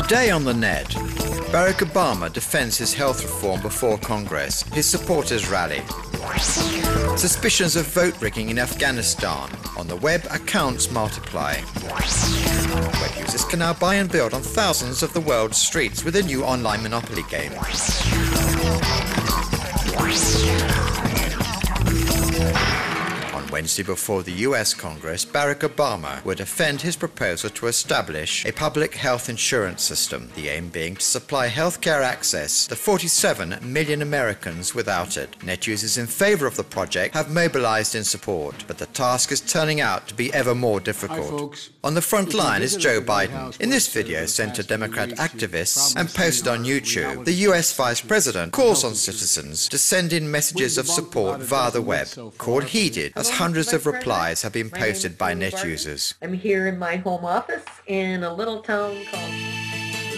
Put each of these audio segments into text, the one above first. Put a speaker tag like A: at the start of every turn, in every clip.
A: Today on the net, Barack Obama defends his health reform before Congress. His supporters rally. Suspicions of vote rigging in Afghanistan. On the web, accounts multiply. Web users can now buy and build on thousands of the world's streets with a new online Monopoly game. On Wednesday before the US Congress, Barack Obama would defend his proposal to establish a public health insurance system, the aim being to supply healthcare access to 47 million Americans without it. Net users in favor of the project have mobilized in support, but the task is turning out to be ever more difficult. On the front line is Joe Biden. In this video sent to Democrat activists and posted on YouTube, the US Vice President calls on citizens to send in messages of support via the web, called heeded, as hundreds of replies have been posted by net users.
B: I'm here in my home office in a little town called...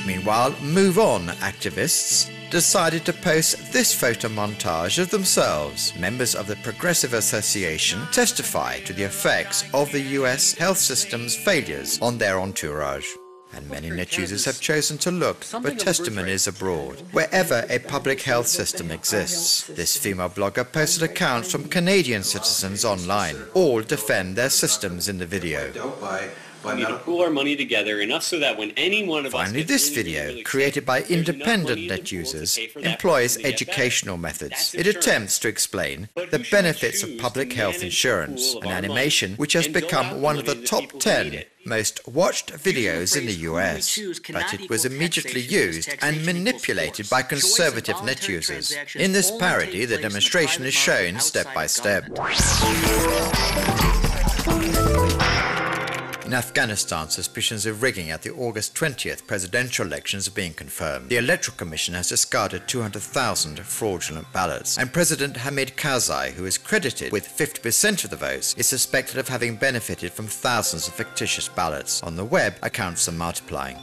A: Meanwhile, Move On activists decided to post this photo montage of themselves. Members of the Progressive Association testify to the effects of the US health system's failures on their entourage. And many net users have chosen to look for testimonies abroad, wherever a public health system exists. This female blogger posted accounts from Canadian citizens online. All defend their systems in the video.
C: We need to pool our money together enough so that when any one of us...
A: Finally, this video, created by independent net users, employs educational methods. It attempts to explain the benefits of public health insurance, an animation which has become one of the top 10 most watched videos in the US, but it was immediately used and manipulated by conservative net users. In this parody, the demonstration is shown step by step. In Afghanistan, suspicions of rigging at the August 20th presidential elections are being confirmed. The Electoral Commission has discarded 200,000 fraudulent ballots, and President Hamid Karzai, who is credited with 50% of the votes, is suspected of having benefited from thousands of fictitious ballots. On the web, accounts are multiplying.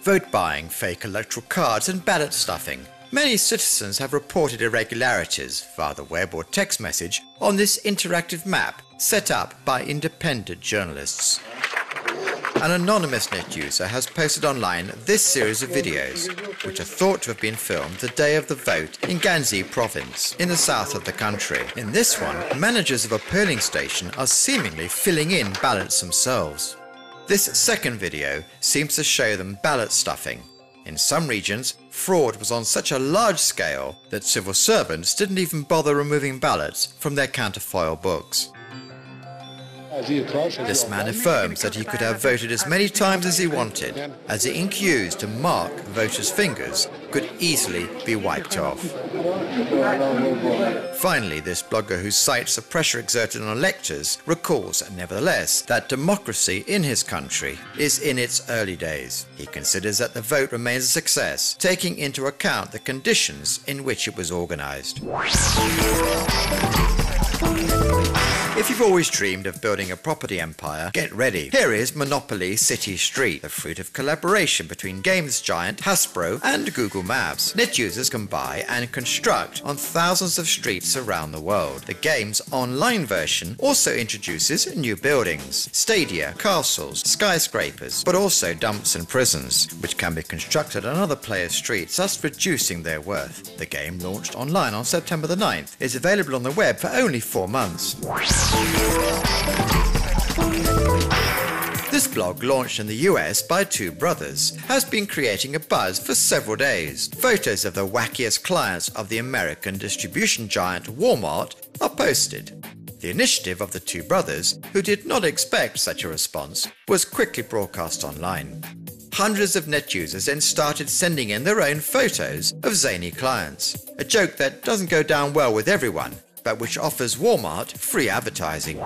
A: Vote buying, fake electoral cards, and ballot stuffing. Many citizens have reported irregularities via the web or text message on this interactive map set up by independent journalists. An anonymous net user has posted online this series of videos, which are thought to have been filmed the day of the vote in Ganzi province, in the south of the country. In this one, managers of a polling station are seemingly filling in ballots themselves. This second video seems to show them ballot stuffing. In some regions, fraud was on such a large scale that civil servants didn't even bother removing ballots from their counterfoil books. This man affirms that he could have voted as many times as he wanted, as the ink used to mark voters' fingers could easily be wiped off. Finally, this blogger who cites the pressure exerted on electors recalls, nevertheless, that democracy in his country is in its early days. He considers that the vote remains a success, taking into account the conditions in which it was organized. If you've always dreamed of building a property empire, get ready. Here is Monopoly City Street, the fruit of collaboration between games giant Hasbro and Google Maps. Net users can buy and construct on thousands of streets around the world. The game's online version also introduces new buildings, stadia, castles, skyscrapers, but also dumps and prisons, which can be constructed on other players' streets, thus reducing their worth. The game, launched online on September the 9th, is available on the web for only 4 months. This blog, launched in the US by two brothers, has been creating a buzz for several days. Photos of the wackiest clients of the American distribution giant Walmart are posted. The initiative of the two brothers, who did not expect such a response, was quickly broadcast online. Hundreds of net users then started sending in their own photos of zany clients, a joke that doesn't go down well with everyone, but which offers Walmart free advertising.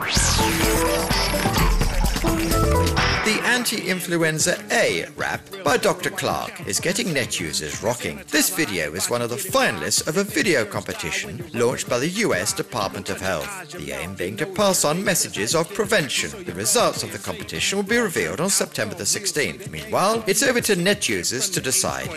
A: The Anti-Influenza A rap by Dr. Clark is getting net users rocking. This video is one of the finalists of a video competition launched by the US Department of Health, the aim being to pass on messages of prevention. The results of the competition will be revealed on September the 16th. Meanwhile, it's over to net users to decide.